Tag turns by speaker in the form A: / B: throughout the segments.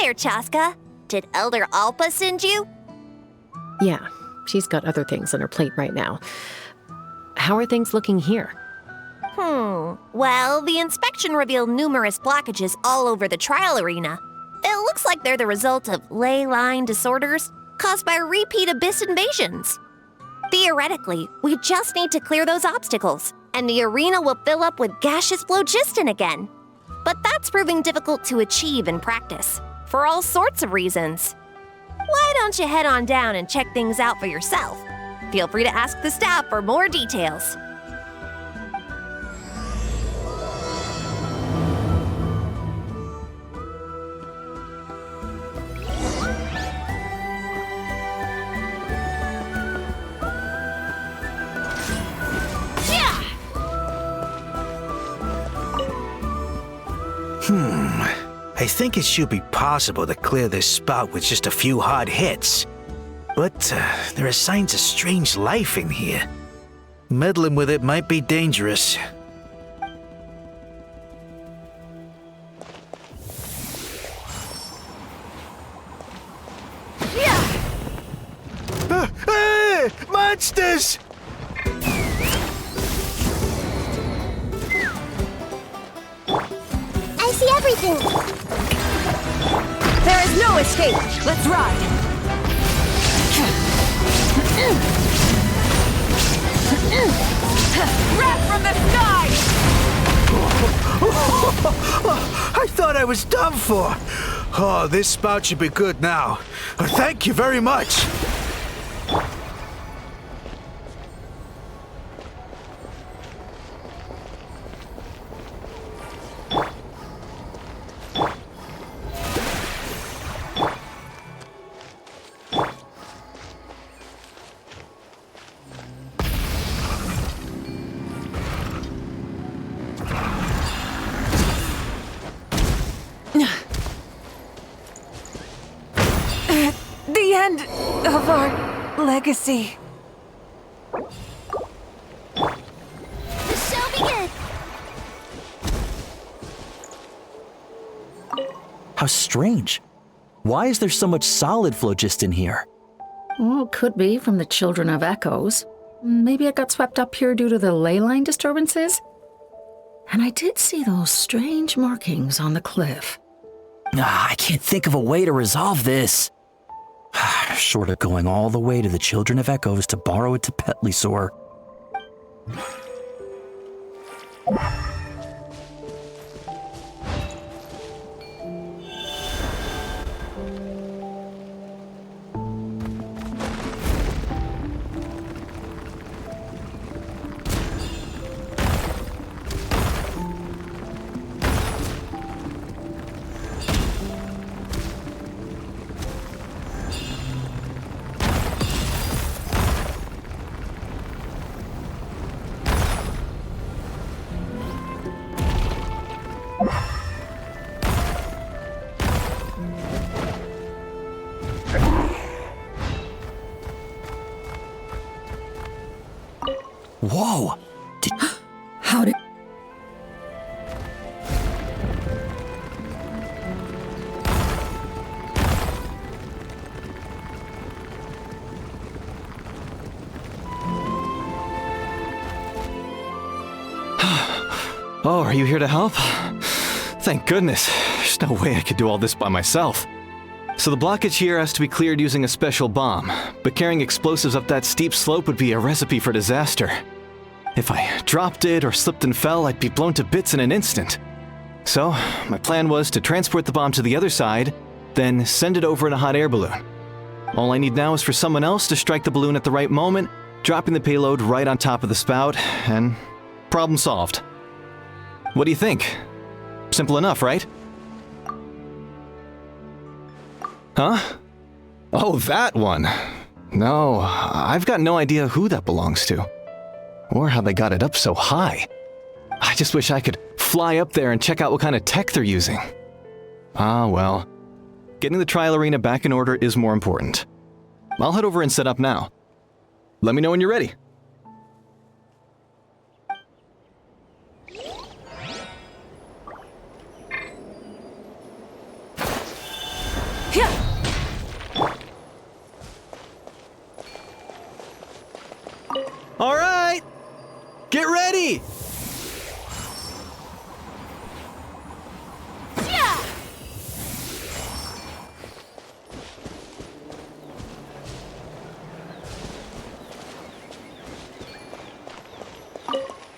A: there, Chaska. Did Elder Alpa send you?
B: Yeah, she's got other things on her plate right now. How are things looking here?
A: Well, the inspection revealed numerous blockages all over the trial arena. It looks like they're the result of ley line disorders caused by repeat abyss invasions. Theoretically, we just need to clear those obstacles, and the arena will fill up with gaseous phlogiston again. But that's proving difficult to achieve in practice, for all sorts of reasons. Why don't you head on down and check things out for yourself? Feel free to ask the staff for more details.
C: I think it should be possible to clear this spout with just a few hard hits. But there are signs of strange life in here. Meddling with it might be dangerous. Hey! Monsters!
A: I see everything!
D: There is no escape! Let's ride! Wrath from the sky!
C: I thought I was done for. Oh, this spout should be good now. Thank you very much.
D: The end of our legacy.
A: The show begins!
E: How strange. Why is there so much solid phlogiston here?
F: Well, could be from the Children of Echoes. Maybe it got swept up here due to the ley line disturbances? And I did see those strange markings on the cliff.
E: I can't think of a way to resolve this. Short of going all the way to the Children of Echoes to borrow it to Petlisaur. Whoa!
F: How did...
G: Oh, are you here to help? Thank goodness. There's no way I could do all this by myself. So the blockage here has to be cleared using a special bomb, but carrying explosives up that steep slope would be a recipe for disaster. If I dropped it or slipped and fell, I'd be blown to bits in an instant. So, my plan was to transport the bomb to the other side, then send it over in a hot air balloon. All I need now is for someone else to strike the balloon at the right moment, dropping the payload right on top of the spout, and problem solved. What do you think? Simple enough, right? Huh? Oh, that one. No, I've got no idea who that belongs to. Or how they got it up so high. I just wish I could fly up there and check out what kind of tech they're using. Ah, well. Getting the trial arena back in order is more important. I'll head over and set up now. Let me know when you're ready. All right! Get ready!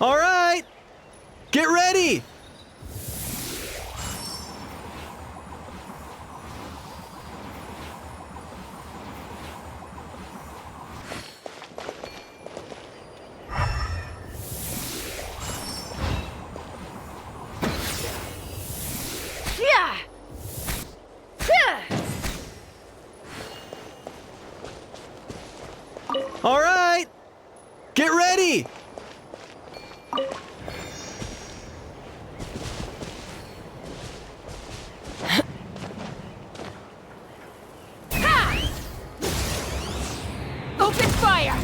G: All right! Get ready! All right! Get ready!
D: Open fire!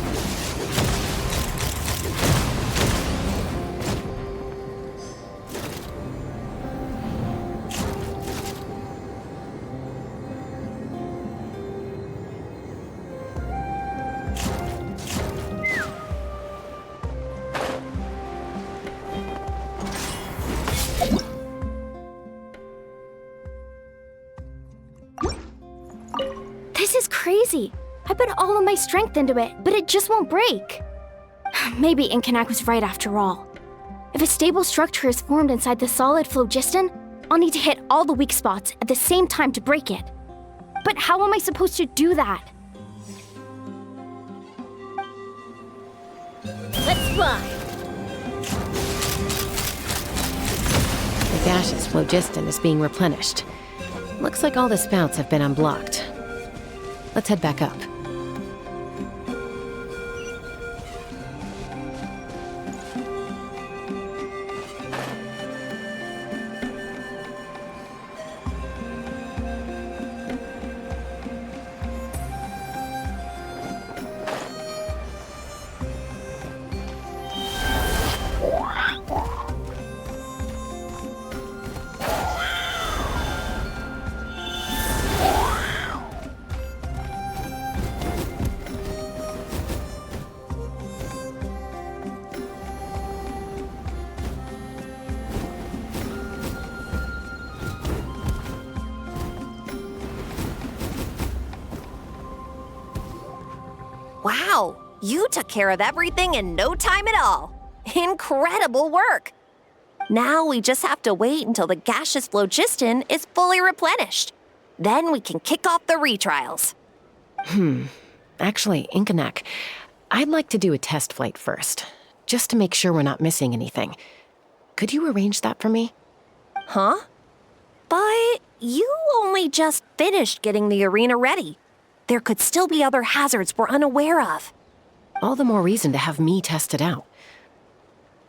H: This is crazy. I put all of my strength into it, but it just won't break. Maybe Inkanak was right after all. If a stable structure is formed inside the solid phlogiston, I'll need to hit all the weak spots at the same time to break it. But how am I supposed to do that? Let's fly!
B: The gaseous phlogiston is being replenished. Looks like all the spouts have been unblocked. Let's head back up.
A: Wow, you took care of everything in no time at all. Incredible work. Now we just have to wait until the gaseous phlogiston is fully replenished. Then we can kick off the retrials.
B: Actually, Inkanak, I'd like to do a test flight first, just to make sure we're not missing anything. Could you arrange that for me?
A: Huh? But you only just finished getting the arena ready. There could still be other hazards we're unaware of.
B: All the more reason to have me test it out.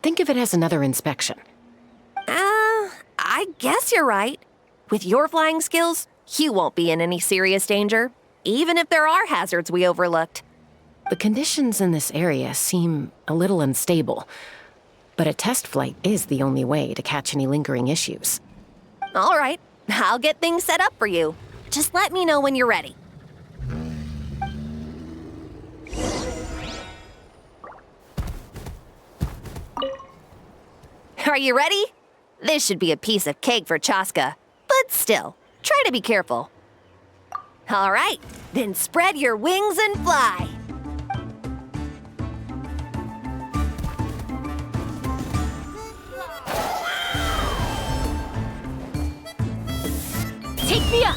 B: Think of it as another inspection.
A: I guess you're right. With your flying skills, you won't be in any serious danger, even if there are hazards we overlooked.
B: The conditions in this area seem a little unstable, but a test flight is the only way to catch any lingering issues.
A: All right, I'll get things set up for you. Just let me know when you're ready. Are you ready? This should be a piece of cake for Chaska, but still, try to be careful. All right, then spread your wings and fly.
H: Take me up!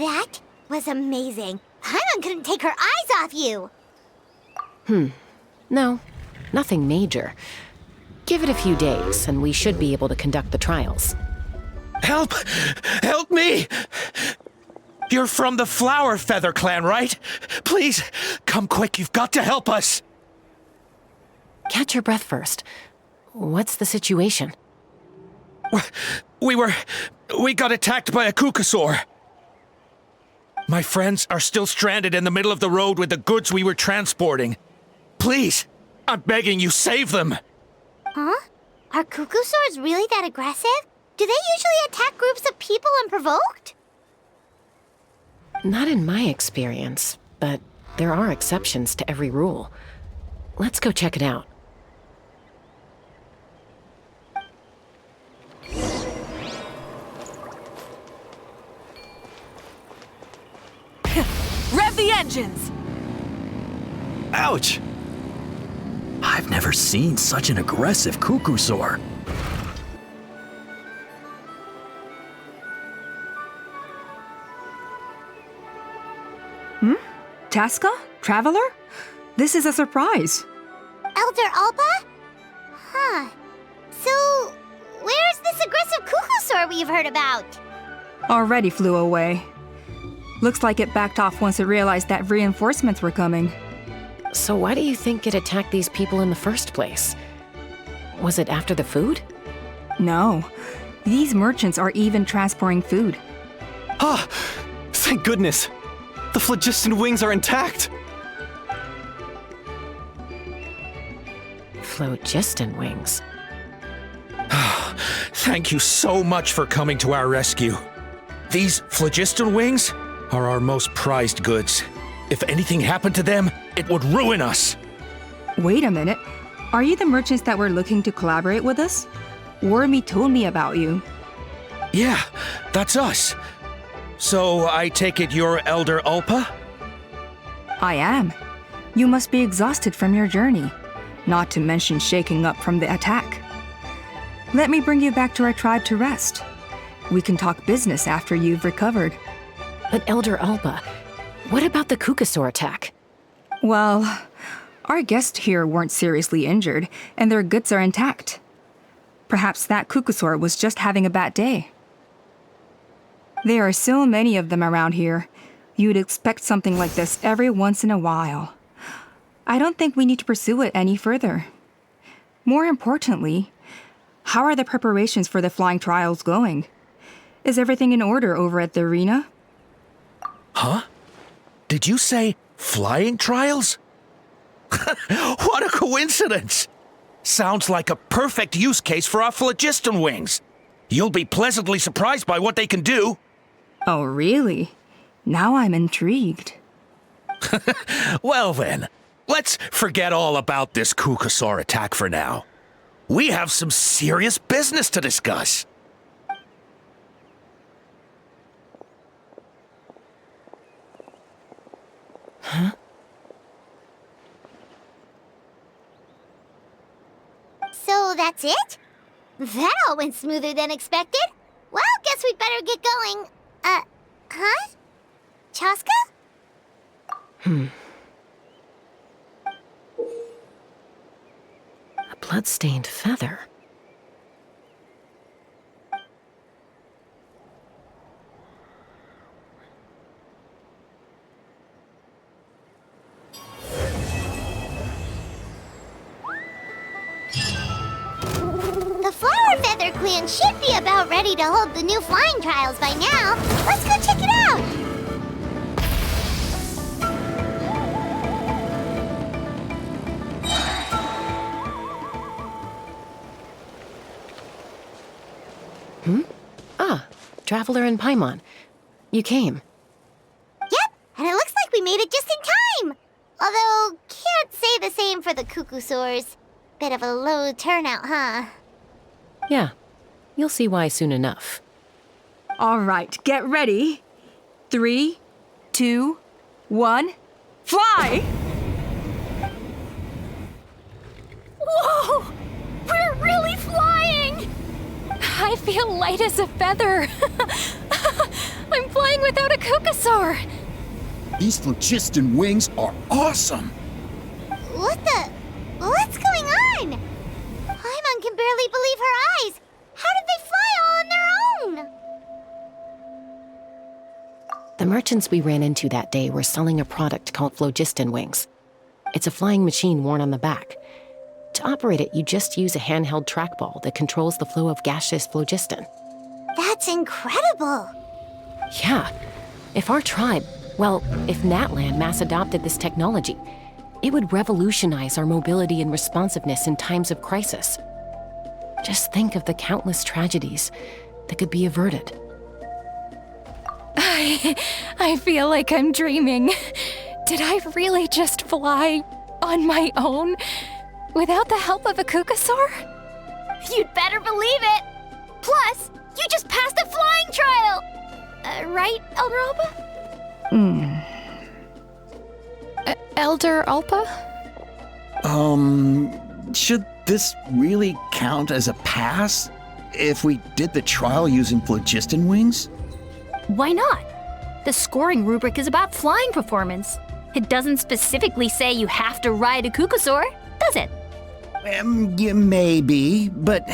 I: That was amazing. Paimon couldn't take her eyes off you.
B: No, nothing major. Give it a few days, and we should be able to conduct the trials.
E: Help! Help me! You're from the Flower Feather clan, right? Please, come quick, you've got to help us!
B: Catch your breath first. What's the situation?
E: We got attacked by a Kukasaur. My friends are still stranded in the middle of the road with the goods we were transporting. Please, I'm begging you, save them!
I: Huh? Are Kukusaurs really that aggressive? Do they usually attack groups of people unprovoked?
B: Not in my experience, but there are exceptions to every rule. Let's go check it out.
D: Rev the engines!
G: Ouch!
E: I've never seen such an aggressive Kukusaur.
D: Taska? Traveler? This is a surprise.
I: Elder Alpa? Huh. So, where's this aggressive Kukusaur we've heard about?
D: Already flew away. Looks like it backed off once it realized that reinforcements were coming.
B: So why do you think it attacked these people in the first place? Was it after the food?
D: No. These merchants are even transporting food.
G: Ah! Thank goodness! The phlogiston wings are intact!
B: Phlogiston wings.
E: Thank you so much for coming to our rescue. These phlogiston wings are our most prized goods. If anything happened to them, it would ruin us.
D: Wait a minute. Are you the merchants that were looking to collaborate with us? Wormy told me about you.
E: Yeah, that's us. So I take it you're Elder Alpa?
D: I am. You must be exhausted from your journey, not to mention shaking up from the attack. Let me bring you back to our tribe to rest. We can talk business after you've recovered.
B: But Elder Alpa, what about the Kukasaur attack?
D: Well, our guests here weren't seriously injured, and their goods are intact. Perhaps that Kukasaur was just having a bad day. There are so many of them around here. You'd expect something like this every once in a while. I don't think we need to pursue it any further. More importantly, how are the preparations for the flying trials going? Is everything in order over at the arena?
E: Huh? Did you say flying trials? What a coincidence! Sounds like a perfect use case for our phlogiston wings. You'll be pleasantly surprised by what they can do.
D: Oh, really? Now I'm intrigued.
E: Well then, let's forget all about this Kukasaur attack for now. We have some serious business to discuss.
B: Huh?
I: So that's it? That all went smoother than expected. Well, guess we'd better get going. Huh? Chaska?
B: A blood-stained feather.
I: The Flower Feather Clan should be about ready to hold the new flying trials by now. Let's go check it out!
B: Ah, Traveler and Paimon. You came.
I: Yep, and it looks like we made it just in time! Although, can't say the same for the Kukusaurs. Bit of a low turnout, huh?
B: Yeah, you'll see why soon enough.
D: All right, get ready. 3, 2, 1, fly!
H: Whoa! We're really flying! I feel light as a feather. I'm flying without a Kukasaur!
E: These phlogiston wings are awesome!
I: What's going on? Paimon can barely believe her eyes. How did they fly all on their own?
B: The merchants we ran into that day were selling a product called phlogiston wings. It's a flying machine worn on the back. To operate it, you just use a handheld trackball that controls the flow of gaseous phlogiston.
I: That's incredible.
B: Yeah. If our tribe, if Natlan mass adopted this technology, it would revolutionize our mobility and responsiveness in times of crisis. Just think of the countless tragedies that could be averted.
D: I feel like I'm dreaming. Did I really just fly on my own without the help of a Kukasaur?
H: You'd better believe it! Plus, you just passed a flying trial! Right, Elder Alpa?
D: Elder Alpa?
E: Should this really count as a pass? If we did the trial using phlogiston wings?
H: Why not? The scoring rubric is about flying performance. It doesn't specifically say you have to ride a Kukasaur, does it?
E: Yeah, maybe, but...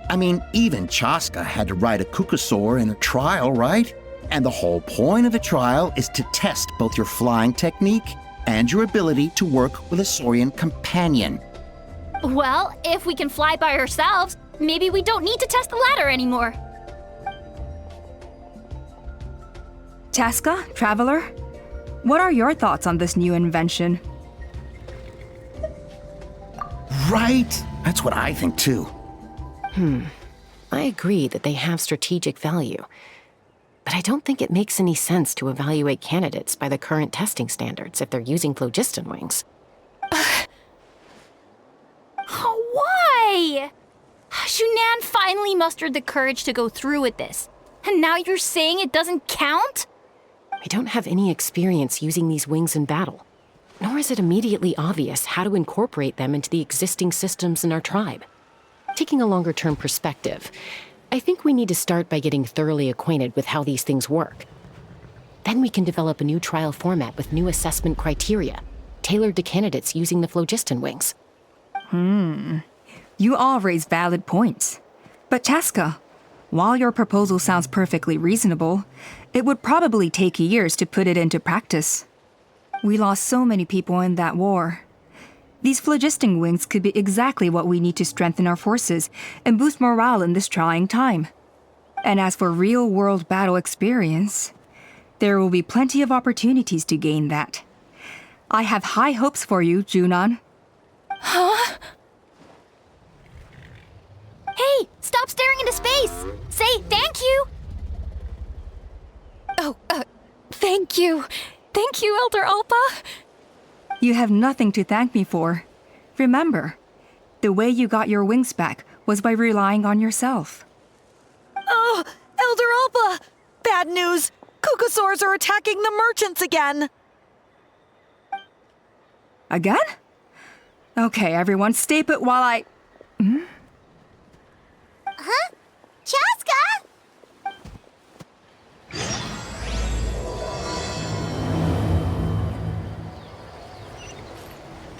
E: I mean, even Chaska had to ride a Kukasaur in a trial, right? And the whole point of the trial is to test both your flying technique and your ability to work with a Saurian companion.
H: Well, if we can fly by ourselves, maybe we don't need to test the ladder anymore.
D: Chaska, Traveler, what are your thoughts on this new invention?
E: Right? That's what I think too.
B: I agree that they have strategic value, but I don't think it makes any sense to evaluate candidates by the current testing standards if they're using phlogiston wings.
H: Why? Shunan finally mustered the courage to go through with this, and now you're saying it doesn't count?
B: I don't have any experience using these wings in battle, nor is it immediately obvious how to incorporate them into the existing systems in our tribe. Taking a longer-term perspective, I think we need to start by getting thoroughly acquainted with how these things work. Then we can develop a new trial format with new assessment criteria, tailored to candidates using the phlogiston wings.
D: You all raise valid points. But Chaska, while your proposal sounds perfectly reasonable, it would probably take years to put it into practice. We lost so many people in that war. These phlogiston wings could be exactly what we need to strengthen our forces and boost morale in this trying time. And as for real-world battle experience, there will be plenty of opportunities to gain that. I have high hopes for you, Junon.
H: Huh? Hey, stop staring into space! Say thank you!
D: Thank you. Thank you, Elder Alpa. You have nothing to thank me for. Remember, the way you got your wings back was by relying on yourself.
J: Oh, Elder Alpa! Bad news! Kukasaurs are attacking the merchants again!
D: Again? Okay, everyone, stay put while I...
I: Huh? Chaska?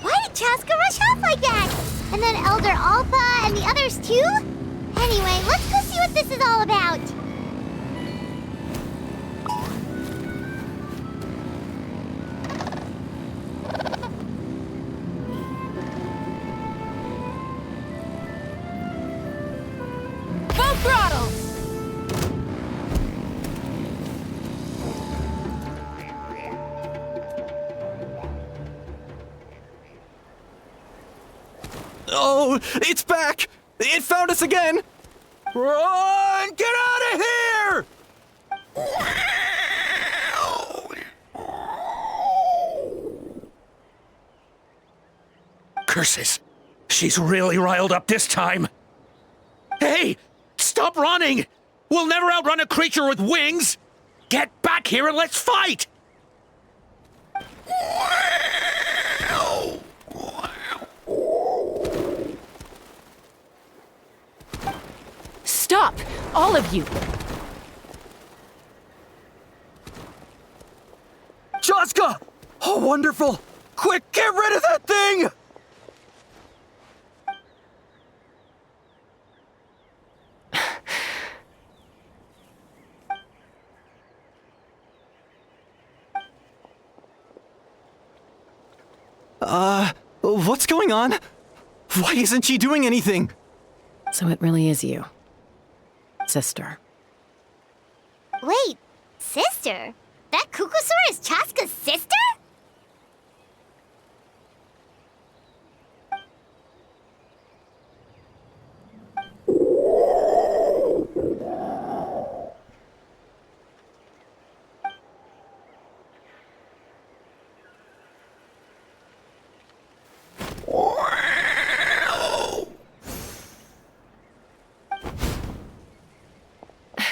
I: Why did Chaska rush off like that? And then Elder Alpa and the others too? Anyway, let's go see what this is all about.
H: Full throttle!
G: Oh, it's back! It found us again!
E: Run! Get out of here! Curses! She's really riled up this time. Hey! Stop running! We'll never outrun a creature with wings! Get back here and let's fight!
B: Stop! All of you!
E: Chaska! Oh, wonderful! Quick, get rid of that thing!
G: What's going on? Why isn't she doing anything?
B: So it really is you, sister.
I: Wait, sister? That Kukusaur is Chaska's sister?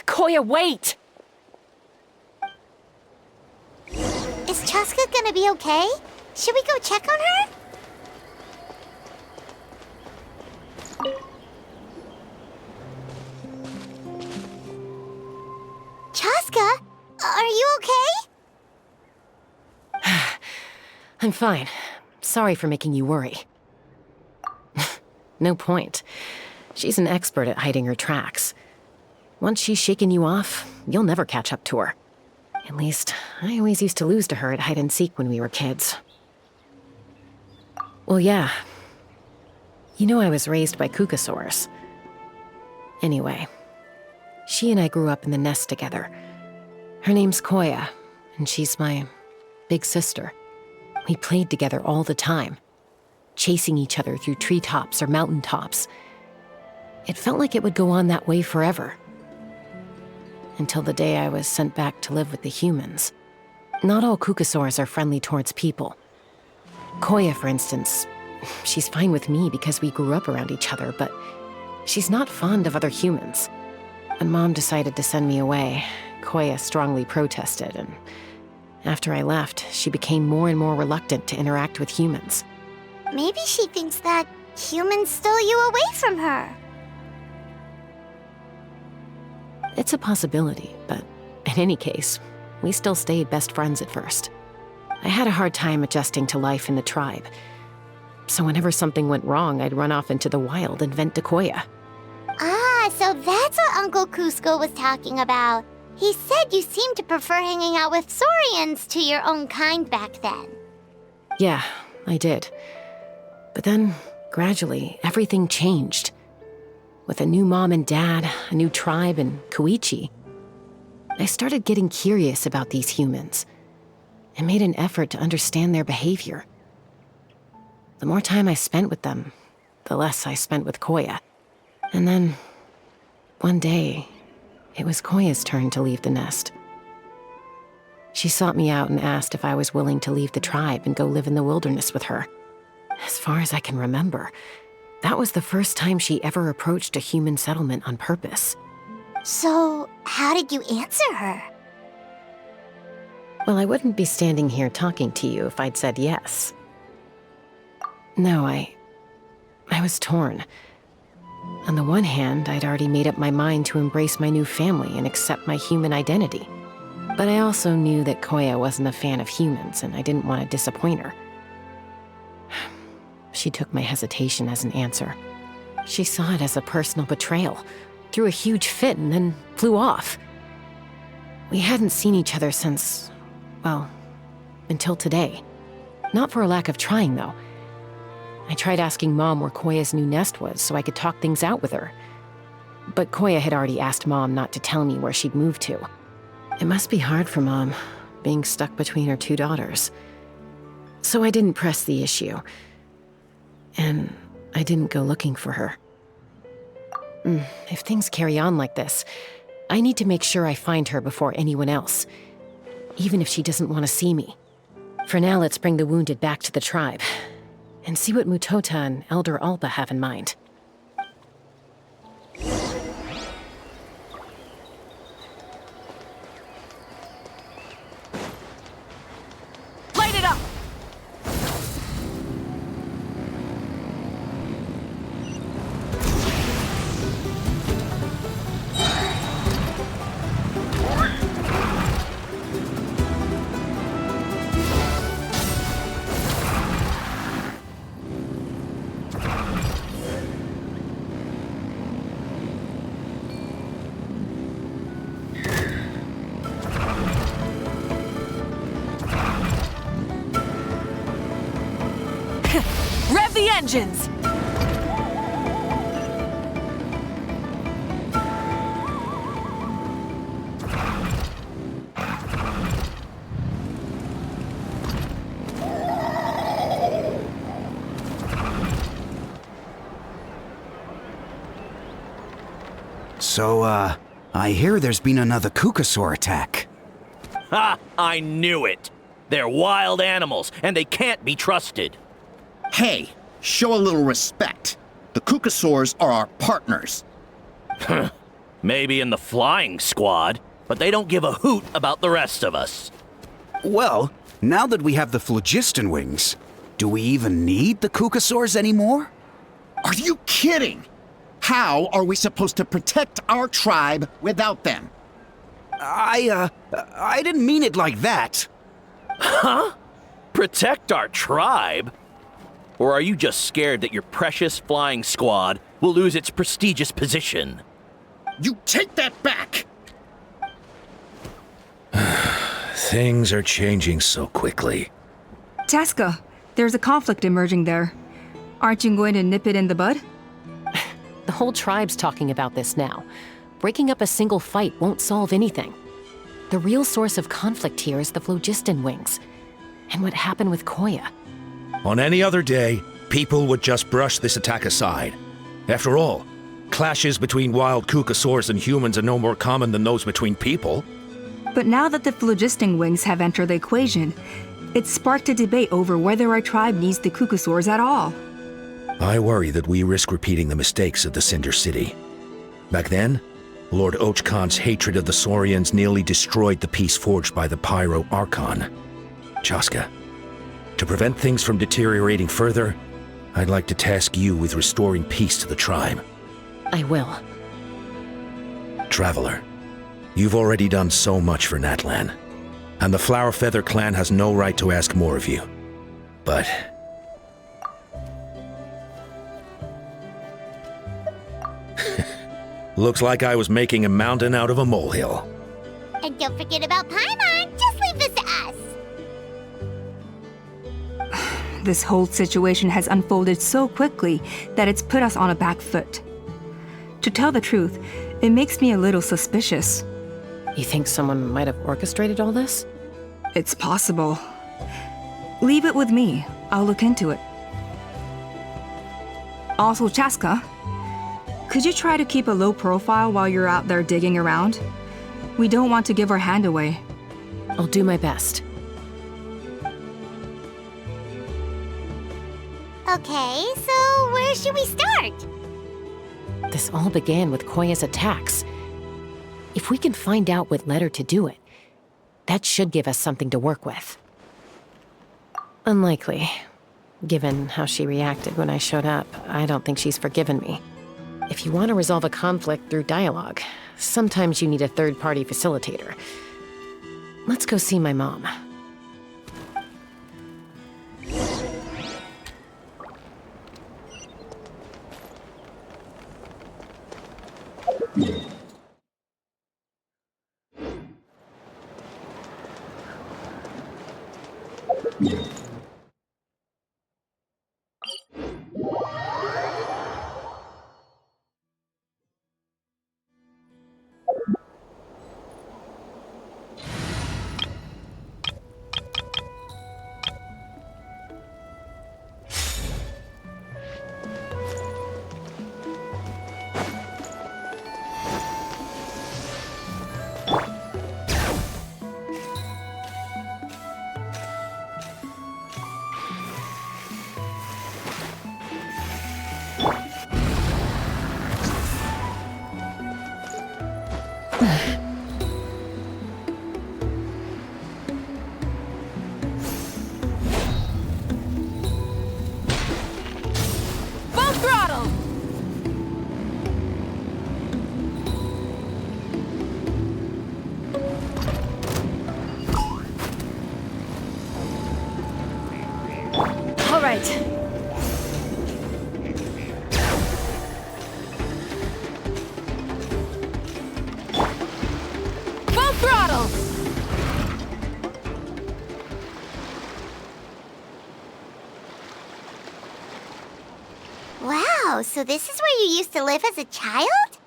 B: Koya, wait!
I: Is Chaska gonna be okay? Should we go check on her? Chaska, are you okay?
B: I'm fine. Sorry for making you worry. No point. She's an expert at hiding her tracks. Once she's shaken you off, you'll never catch up to her. At least, I always used to lose to her at hide-and-seek when we were kids. Well, yeah. You know I was raised by Kukusaurs. Anyway, she and I grew up in the nest together. Her name's Koya, and she's my big sister. We played together all the time, chasing each other through treetops or mountaintops. It felt like it would go on that way forever. Until the day I was sent back to live with the humans. Not all Kukusaurs are friendly towards people. Koya, for instance, she's fine with me because we grew up around each other, but she's not fond of other humans. When Mom decided to send me away, Koya strongly protested, and after I left, she became more and more reluctant to interact with humans.
I: Maybe she thinks that humans stole you away from her.
B: It's a possibility, but in any case, we still stayed best friends at first. I had a hard time adjusting to life in the tribe. So whenever something went wrong, I'd run off into the wild and vent to Koya.
I: Ah, so that's what Uncle Cusco was talking about. He said you seemed to prefer hanging out with Saurians to your own kind back then.
B: Yeah, I did. But then, gradually, everything changed. With a new mom and dad, a new tribe, and Koichi, I started getting curious about these humans and made an effort to understand their behavior. The more time I spent with them, the less I spent with Koya. And then, one day, it was Koya's turn to leave the nest. She sought me out and asked if I was willing to leave the tribe and go live in the wilderness with her. As far as I can remember, that was the first time she ever approached a human settlement on purpose.
I: So, how did you answer her?
B: Well, I wouldn't be standing here talking to you if I'd said yes. No, I was torn. On the one hand, I'd already made up my mind to embrace my new family and accept my human identity. But I also knew that Koya wasn't a fan of humans, and I didn't want to disappoint her. She took my hesitation as an answer. She saw it as a personal betrayal, threw a huge fit, and then flew off. We hadn't seen each other since, well, until today. Not for a lack of trying, though. I tried asking Mom where Koya's new nest was so I could talk things out with her. But Koya had already asked Mom not to tell me where she'd moved to. It must be hard for Mom, being stuck between her two daughters. So I didn't press the issue. And I didn't go looking for her. If things carry on like this, I need to make sure I find her before anyone else, even if she doesn't want to see me. For now, let's bring the wounded back to the tribe, and see what Mutota and Elder Alba have in mind.
J: Light it up! engines!
K: So, I hear there's been another Kukasaur attack.
L: Ha! I knew it! They're wild animals, and they can't be trusted.
M: Hey, show a little respect. The Kukasaurs are our partners.
L: Maybe in the flying squad, but they don't give a hoot about the rest of us.
K: Well, now that we have the phlogiston wings, do we even need the Kukasaurs anymore?
M: Are you kidding? How are we supposed to protect our tribe without them?
K: I didn't mean it like that.
L: Huh? Protect our tribe? Or are you just scared that your precious flying squad will lose its prestigious position?
M: You take that back!
E: Things are changing so quickly.
D: Chaska, there's a conflict emerging there. Aren't you going to nip it in the bud?
B: The whole tribe's talking about this now. Breaking up a single fight won't solve anything. The real source of conflict here is the phlogiston wings. And what happened with Koya.
E: On any other day, people would just brush this attack aside. After all, clashes between wild Kukasaurs and humans are no more common than those between people.
D: But now that the phlogiston wings have entered the equation, it's sparked a debate over whether our tribe needs the Kukasaurs at all.
E: I worry that we risk repeating the mistakes of the Cinder City. Back then, Lord Ochkon's hatred of the Saurians nearly destroyed the peace forged by the Pyro Archon. Chaska, to prevent things from deteriorating further, I'd like to task you with restoring peace to the tribe.
B: I will.
E: Traveler, you've already done so much for Natlan, and the Flower Feather clan has no right to ask more of you. But looks like I was making a mountain out of a molehill.
I: And don't forget about Paimon. Just leave this to us.
D: This whole situation has unfolded so quickly that it's put us on a back foot. To tell the truth, it makes me a little suspicious.
B: You think someone might have orchestrated all this?
D: It's possible. Leave it with me. I'll look into it. Also, Chaska, could you try to keep a low profile while you're out there digging around? We don't want to give our hand away.
B: I'll do my best.
I: Okay, so where should we start?
B: This all began with Koya's attacks. If we can find out what led her to do it, that should give us something to work with. Unlikely. Given how she reacted when I showed up, I don't think she's forgiven me. If you want to resolve a conflict through dialogue, sometimes you need a third-party facilitator. Let's go see my mom.
J: Full throttle! All right. Full throttle!
I: So this is where you used to live as a child?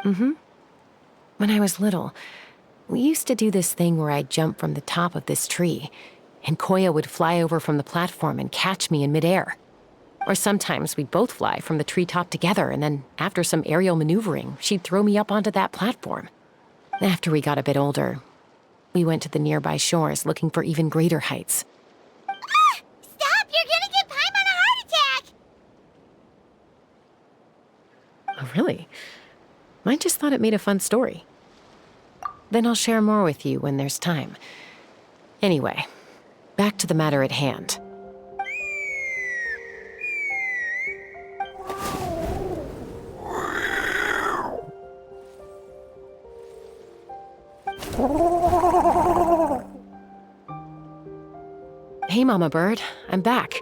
B: Mm-hmm. When I was little, we used to do this thing where I'd jump from the top of this tree, and Koya would fly over from the platform and catch me in midair. Or sometimes we'd both fly from the treetop together, and then after some aerial maneuvering, she'd throw me up onto that platform. After we got a bit older, we went to the nearby shores looking for even greater heights.
I: Ah! Stop! You're gonna give Paimon a heart attack!
B: Oh, really? I just thought it made a fun story. Then I'll share more with you when there's time. Anyway, back to the matter at hand. Hey, Mama Bird, I'm back.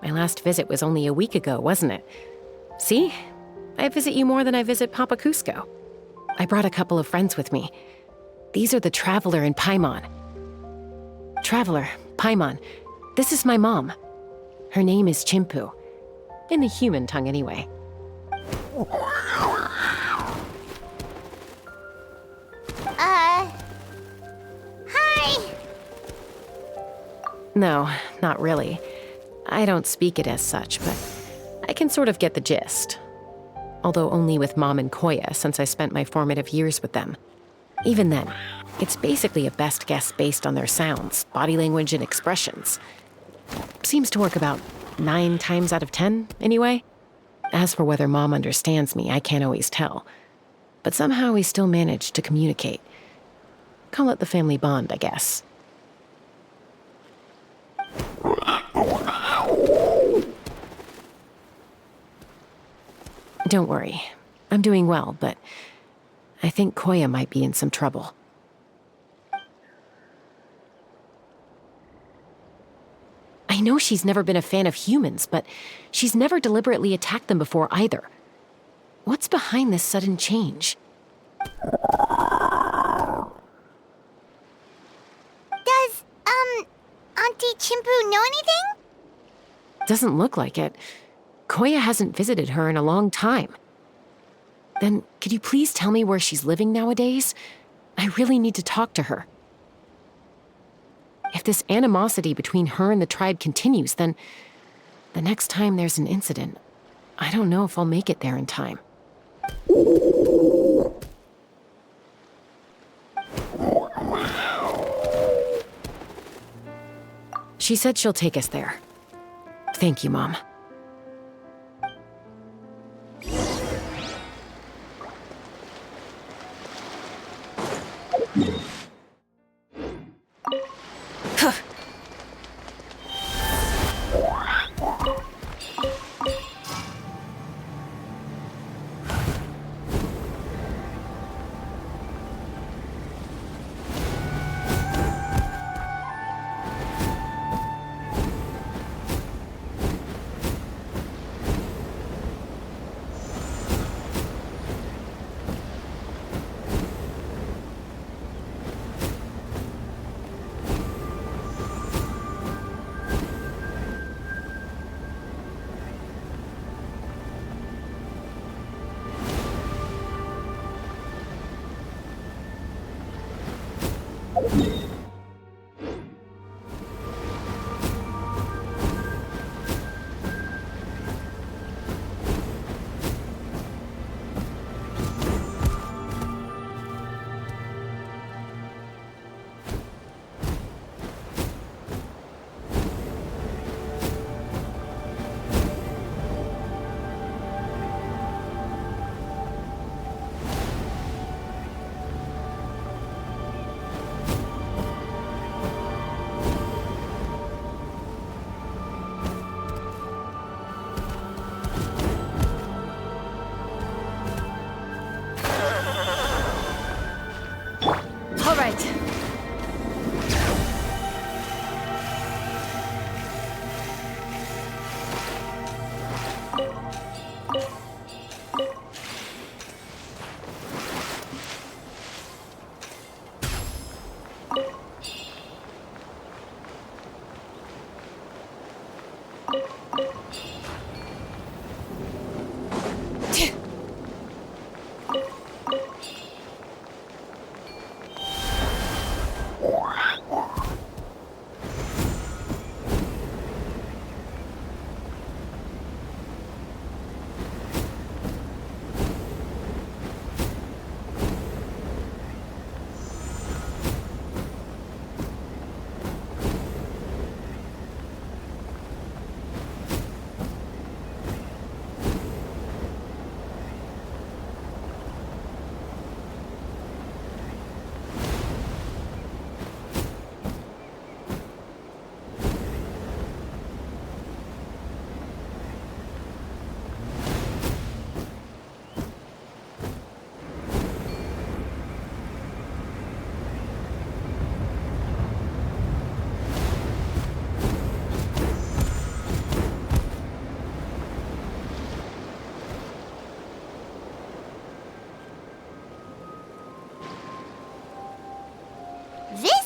B: My last visit was only a week ago, wasn't it? See? I visit you more than I visit Papa Cusco. I brought a couple of friends with me. These are the Traveler and Paimon. Traveler, Paimon, this is my mom. Her name is Chimpu. In the human tongue, anyway.
I: Hi!
B: No, not really. I don't speak it as such, but I can sort of get the gist. Although only with Mom and Koya, since I spent my formative years with them. Even then, it's basically a best guess based on their sounds, body language, and expressions. Seems to work about 9 times out of 10, anyway. As for whether Mom understands me, I can't always tell. But somehow we still manage to communicate. Call it the family bond, I guess. Don't worry. I'm doing well, but I think Koya might be in some trouble. I know she's never been a fan of humans, but she's never deliberately attacked them before either. What's behind this sudden change?
I: Does, Auntie Chimpu know anything?
B: Doesn't look like it. Koya hasn't visited her in a long time. Then, could you please tell me where she's living nowadays? I really need to talk to her. If this animosity between her and the tribe continues, then the next time there's an incident, I don't know if I'll make it there in time. She said she'll take us there. Thank you, Mom.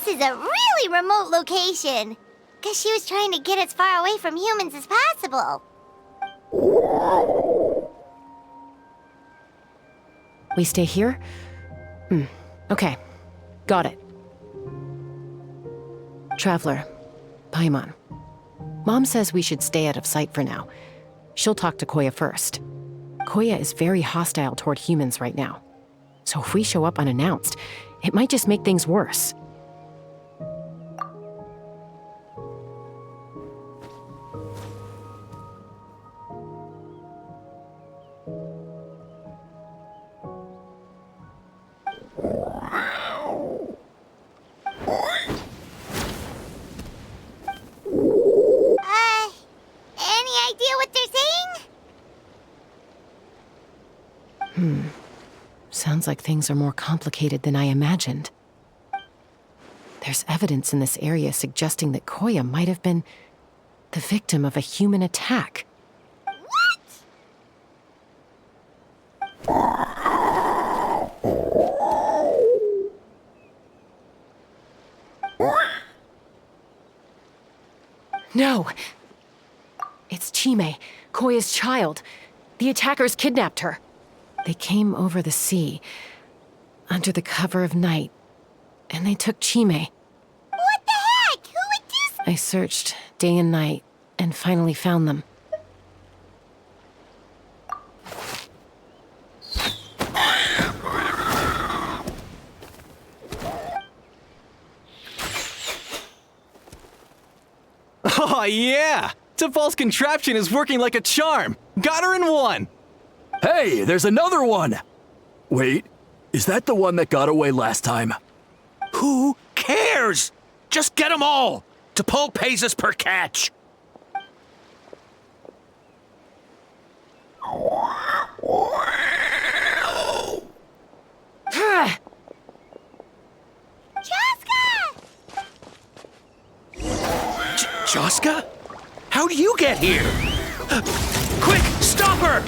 I: this is a really remote location. Guess she was trying to get as far away from humans as possible.
B: We stay here? Okay. Got it. Traveler, Paimon. Mom says we should stay out of sight for now. She'll talk to Koya first. Koya is very hostile toward humans right now. So if we show up unannounced, it might just make things worse.
I: Any idea what they're saying?
B: Sounds like things are more complicated than I imagined. There's evidence in this area suggesting that Koya might have been the victim of a human attack. No! It's Chime, Koya's child. The attackers kidnapped her. They came over the sea, under the cover of night, and they took Chime.
I: What the heck? Who would do
B: I searched day and night, and finally found them.
G: Oh, yeah! T'Pol's contraption is working like a charm! Got her in one!
N: Hey, there's another one! Wait, is that the one that got away last time?
E: Who cares? Just get them all! T'Pol pays us per catch! Joska? How do you get here? Quick, stop her!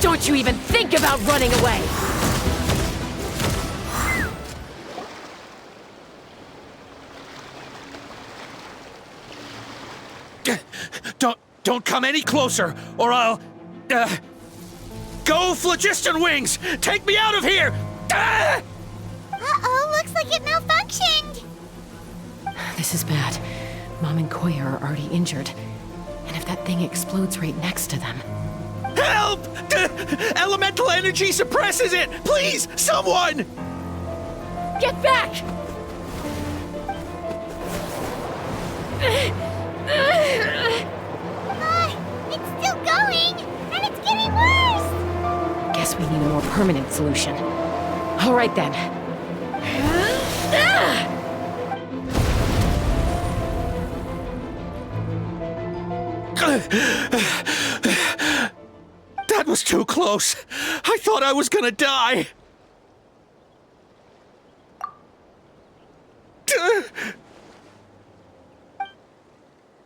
B: Don't you even think about running away!
E: Don't come any closer, or I'll... Go, Phlogiston Wings! Take me out of here!
I: Uh-oh, looks like it malfunctioned.
B: This is bad. Mom and Koya are already injured. And if that thing explodes right next to them...
E: Help! Elemental energy suppresses it! Please, someone!
B: Get back!
I: It's still going, and it's getting worse.
B: Guess we need a more permanent solution. All right then.
E: That was too close. I thought I was gonna die.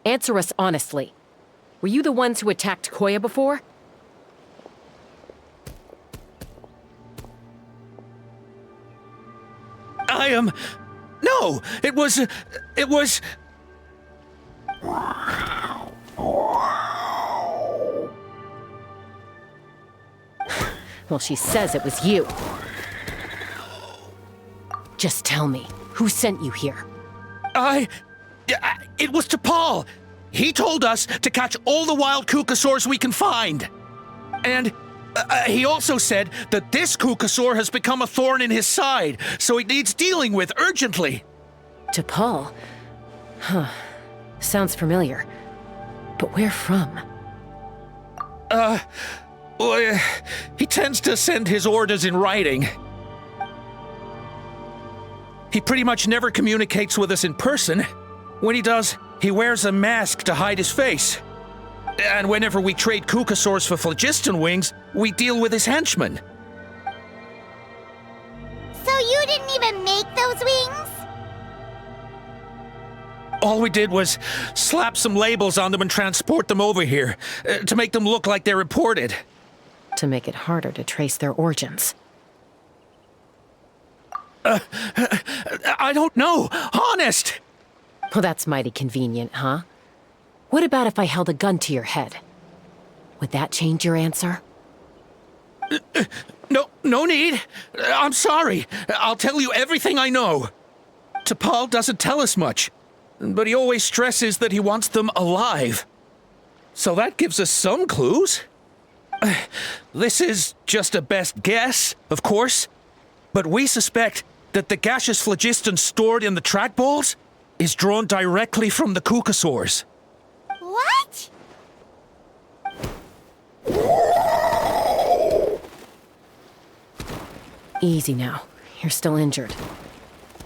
B: Answer us honestly. Were you the ones who attacked Koya before?
E: I am... No, it was...
B: Well, she says it was you. Just tell me, who sent you here?
E: It was T'Pol. He told us to catch all the wild Kukasaurs we can find. And he also said that this Kukasaur has become a thorn in his side, so he needs dealing with urgently.
B: T'Pol? Huh. Sounds familiar. But where from?
E: Well, he tends to send his orders in writing. He pretty much never communicates with us in person. When he does, he wears a mask to hide his face. And whenever we trade Kukasaurs for Phlogiston Wings, we deal with his henchmen.
I: So you didn't even make those wings?
E: All we did was slap some labels on them and transport them over here, to make them look like they're imported.
B: To make it harder to trace their origins.
E: I don't know. Honest!
B: Well, that's mighty convenient, huh? What about if I held a gun to your head? Would that change your answer?
E: No need. I'm sorry. I'll tell you everything I know. T'Pol doesn't tell us much, but he always stresses that he wants them alive. So that gives us some clues. This is just a best guess, of course, but we suspect that the gaseous phlogiston stored in the trackballs is drawn directly from the Kukasaurs.
I: What?
B: Easy now. You're still injured.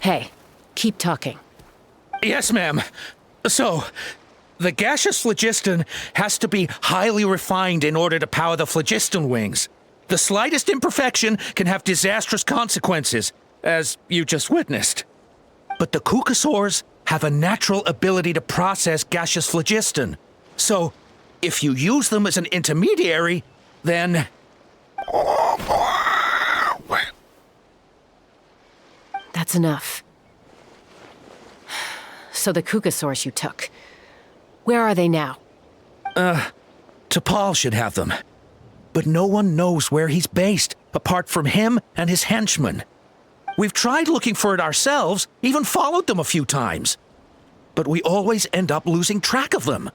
B: Hey, keep talking.
E: Yes, ma'am. So, the gaseous phlogiston has to be highly refined in order to power the phlogiston wings. The slightest imperfection can have disastrous consequences, as you just witnessed. But the Kukasaurs have a natural ability to process gaseous phlogiston. So, if you use them as an intermediary, then...
B: That's enough. So the Kukasaurs you took, where are they now?
E: T'Pol should have them. But no one knows where he's based, apart from him and his henchmen. We've tried looking for it ourselves, even followed them a few times. But we always end up losing track of them.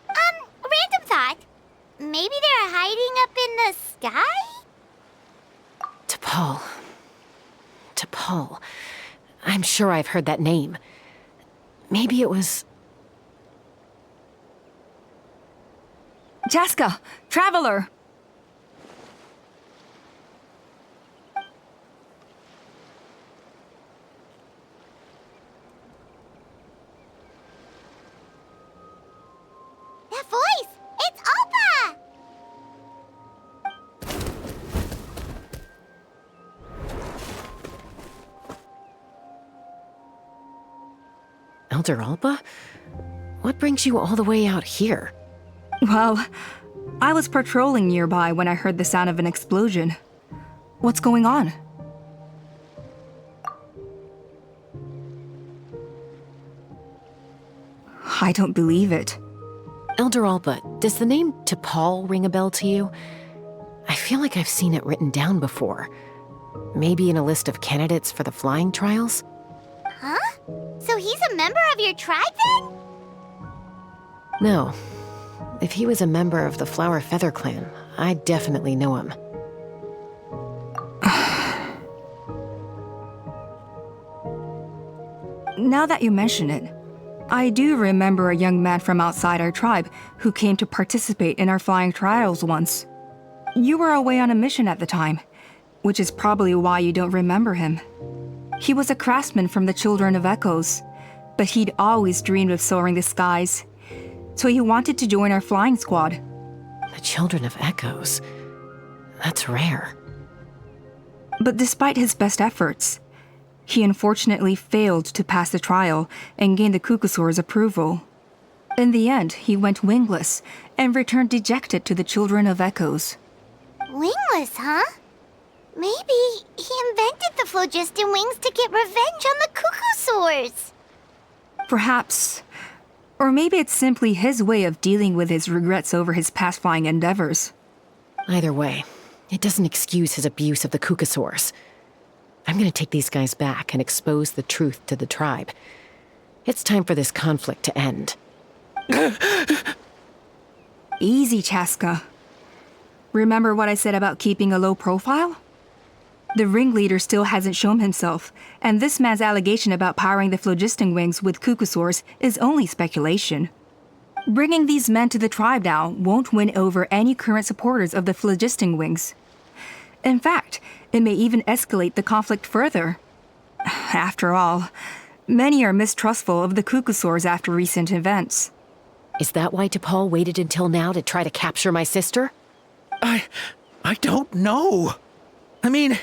I: Random thought. Maybe they're hiding up in the sky?
B: T'Pol. T'Pol. I'm sure I've heard that name. Maybe it was...
D: Jaska, Traveler!
I: That voice! It's Alpa!
B: Elder Alba? What brings you all the way out here?
D: Well, I was patrolling nearby when I heard the sound of an explosion. What's going on? I don't believe it.
B: Elder Alba, does the name T'Pol ring a bell to you? I feel like I've seen it written down before. Maybe in a list of candidates for the flying trials?
I: Huh? So he's a member of your tribe then?
B: No. If he was a member of the Flower Feather clan, I'd definitely know him.
D: Now that you mention it, I do remember a young man from outside our tribe who came to participate in our flying trials once. You were away on a mission at the time, which is probably why you don't remember him. He was a craftsman from the Children of Echoes, but he'd always dreamed of soaring the skies, so he wanted to join our flying squad.
B: The Children of Echoes? That's rare.
D: But despite his best efforts, he unfortunately failed to pass the trial and gain the Kukasaur's approval. In the end, he went wingless and returned dejected to the Children of Echoes.
I: Wingless, huh? Maybe he invented the phlogiston wings to get revenge on the Kukasaurs.
D: Perhaps. Or maybe it's simply his way of dealing with his regrets over his past flying endeavors.
B: Either way, it doesn't excuse his abuse of the Kukasaurs. I'm gonna take these guys back and expose the truth to the tribe. It's time for this conflict to end.
D: Easy, Chaska. Remember what I said about keeping a low profile? The ringleader still hasn't shown himself, and this man's allegation about powering the phlogiston wings with Kukasaurs is only speculation. Bringing these men to the tribe now won't win over any current supporters of the phlogiston wings. In fact, it may even escalate the conflict further. After all, many are mistrustful of the Kukasaurs after recent events.
B: Is that why T'Pol waited until now to try to capture my sister?
E: I don't know. I mean,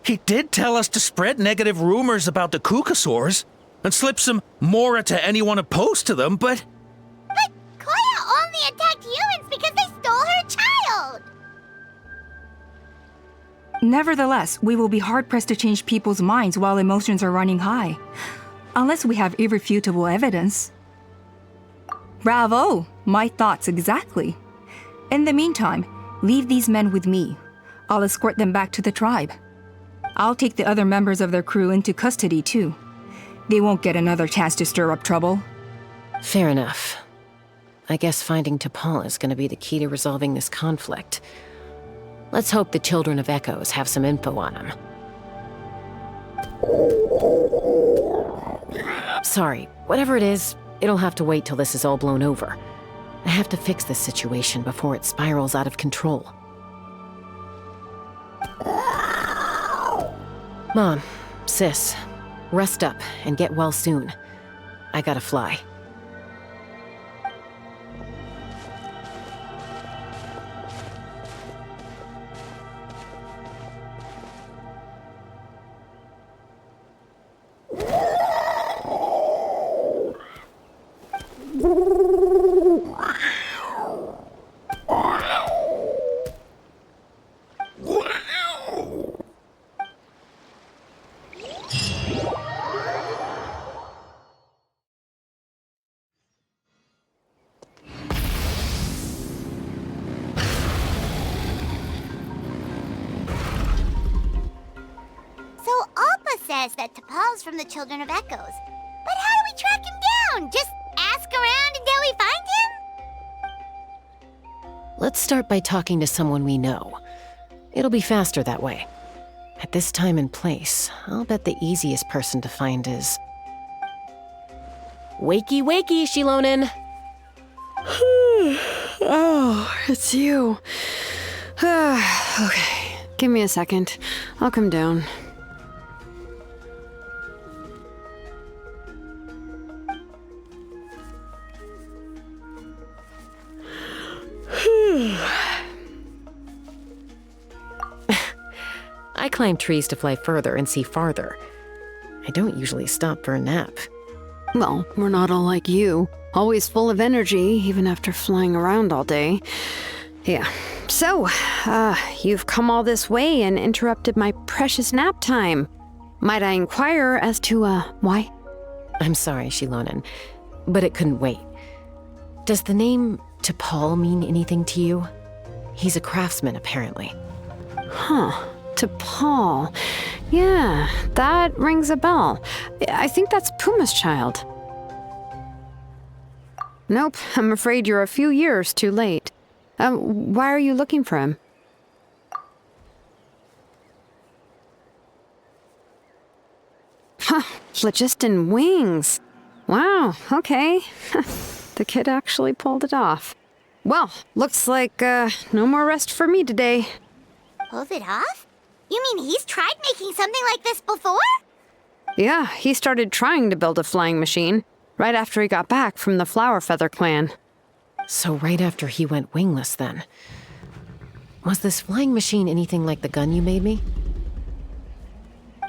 E: he did tell us to spread negative rumors about the Kukasaurs and slip some mora to anyone opposed to them, but...
I: But Koya only attacked humans because they stole her child!
D: Nevertheless, we will be hard-pressed to change people's minds while emotions are running high. Unless we have irrefutable evidence. Bravo! My thoughts exactly. In the meantime, leave these men with me. I'll escort them back to the tribe. I'll take the other members of their crew into custody too. They won't get another chance to stir up trouble.
B: Fair enough. I guess finding T'Pol is going to be the key to resolving this conflict. Let's hope the Children of Echoes have some info on him. Sorry, whatever it is, it'll have to wait till this is all blown over. I have to fix this situation before it spirals out of control. Mom, Sis, rest up and get well soon. I gotta fly.
I: Says that T'Pol's from the Children of Echoes. But how do we track him down? Just ask around until we find him?
B: Let's start by talking to someone we know. It'll be faster that way. At this time and place, I'll bet the easiest person to find is... Wakey, wakey, Shilonen!
O: Oh, it's you. Okay, give me a second. I'll come down.
B: I climb trees to fly further and see farther. I don't usually stop for a nap.
O: Well, we're not all like you. Always full of energy, even after flying around all day. Yeah. So, you've come all this way and interrupted my precious nap time. Might I inquire as to, why?
B: I'm sorry, Shilonen, but it couldn't wait. Does the name T'Pol mean anything to you? He's a craftsman, apparently.
O: Huh. T'Pol. Yeah, that rings a bell. I think that's Puma's child. Nope, I'm afraid you're a few years too late. Why are you looking for him? Huh, phlogiston wings. Wow, okay. The kid actually pulled it off. Well, looks like, no more rest for me today.
I: Pulled it off? You mean he's tried making something like this before?
O: Yeah, he started trying to build a flying machine right after he got back from the Flower Feather clan.
B: So right after he went wingless, then. Was this flying machine anything like the gun you made me?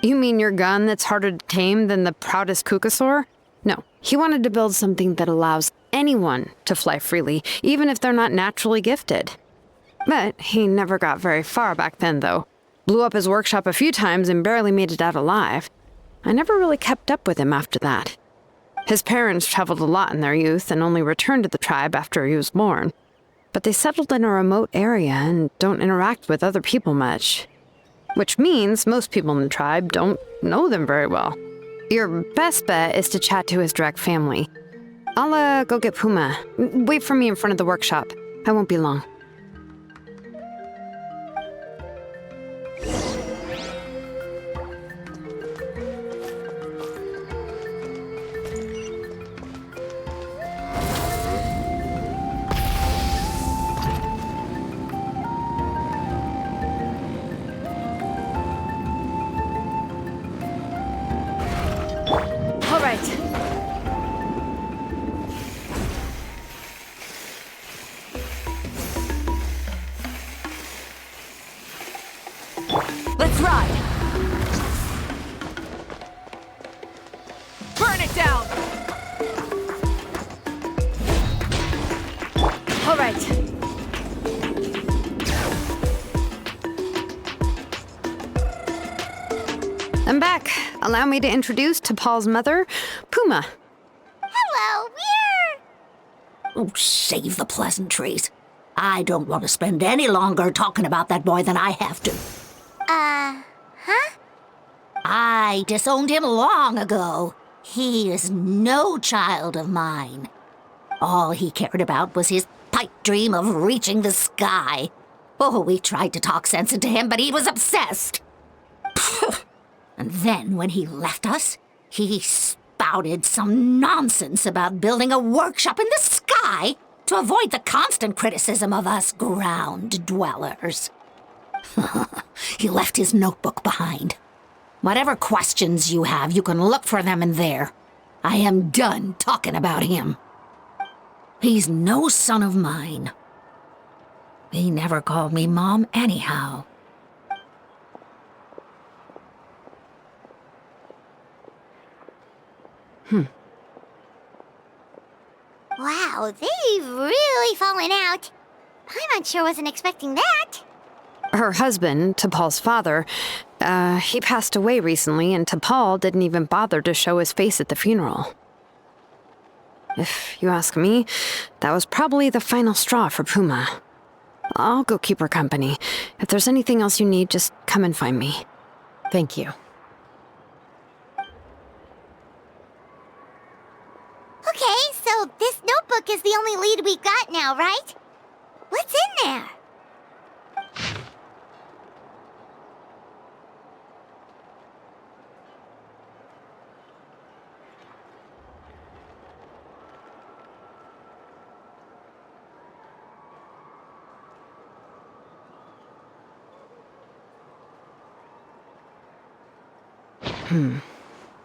O: You mean your gun that's harder to tame than the proudest Kukasaur? No, he wanted to build something that allows anyone to fly freely, even if they're not naturally gifted. But he never got very far back then, though. Blew up his workshop a few times and barely made it out alive. I never really kept up with him after that. His parents traveled a lot in their youth and only returned to the tribe after he was born. But they settled in a remote area and don't interact with other people much. Which means most people in the tribe don't know them very well. Your best bet is to chat to his direct family. I'll, go get Puma. Wait for me in front of the workshop. I won't be long.
J: Let's ride! Burn it down! All right.
O: I'm back. Allow me to introduce T'Pol's mother, Puma.
I: Hello, we're...
F: Oh, save the pleasantries. I don't want to spend any longer talking about that boy than I have to.
I: Huh?
F: I disowned him long ago. He is no child of mine. All he cared about was his pipe dream of reaching the sky. Oh, we tried to talk sense into him, but he was obsessed. And then when he left us, he spouted some nonsense about building a workshop in the sky to avoid the constant criticism of us ground dwellers. He left his notebook behind. Whatever questions you have, you can look for them in there. I am done talking about him. He's no son of mine. He never called me Mom anyhow.
I: Wow, they've really fallen out. Paimon sure wasn't expecting that.
O: Her husband, T'Pol's father, he passed away recently, and T'Pol didn't even bother to show his face at the funeral. If you ask me, that was probably the final straw for Puma. I'll go keep her company. If there's anything else you need, just come and find me.
B: Thank you.
I: Okay, so this notebook is the only lead we got now, right? What's in there?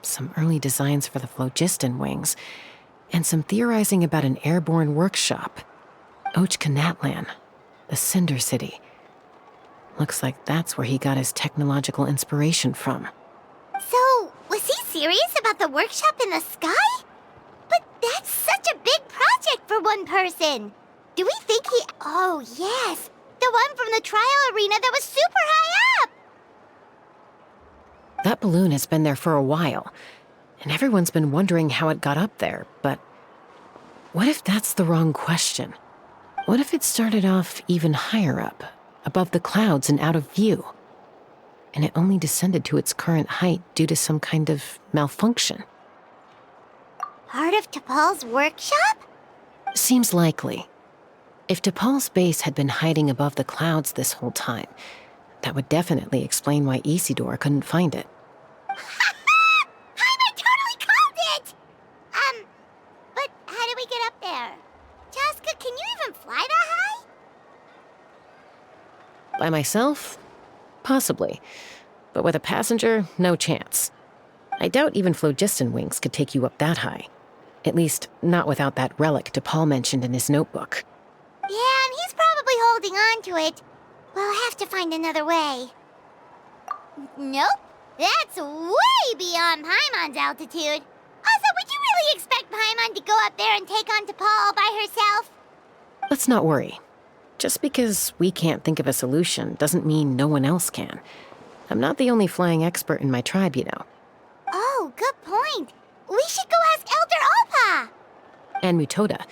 B: Some early designs for the phlogiston wings, and some theorizing about an airborne workshop. Ochkanatlan, the Cinder City. Looks like that's where he got his technological inspiration from.
I: So, was he serious about the workshop in the sky? But that's such a big project for one person. Do we think he... Oh, yes. The one from the trial arena that was super high up.
B: That balloon has been there for a while, and everyone's been wondering how it got up there, but what if that's the wrong question? What if it started off even higher up, above the clouds and out of view, and it only descended to its current height due to some kind of malfunction?
I: Part of T'Pol's workshop?
B: Seems likely. If T'Pol's base had been hiding above the clouds this whole time, that would definitely explain why Isidore couldn't find it.
I: I totally called it! But how do we get up there? Jaska, can you even fly that high?
B: By myself? Possibly. But with a passenger, no chance. I doubt even phlogiston wings could take you up that high. At least, not without that relic T'Pol mentioned in his notebook.
I: Yeah, and he's probably holding on to it. We'll have to find another way. Nope. That's way beyond Paimon's altitude. Also, would you really expect Paimon to go up there and take on T'Pol by herself?
B: Let's not worry. Just because we can't think of a solution doesn't mean no one else can. I'm not the only flying expert in my tribe, you know.
I: Oh, good point. We should go ask Elder Alpa.
B: And Mutoda.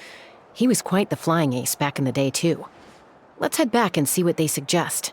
B: He was quite the flying ace back in the day, too. Let's head back and see what they suggest.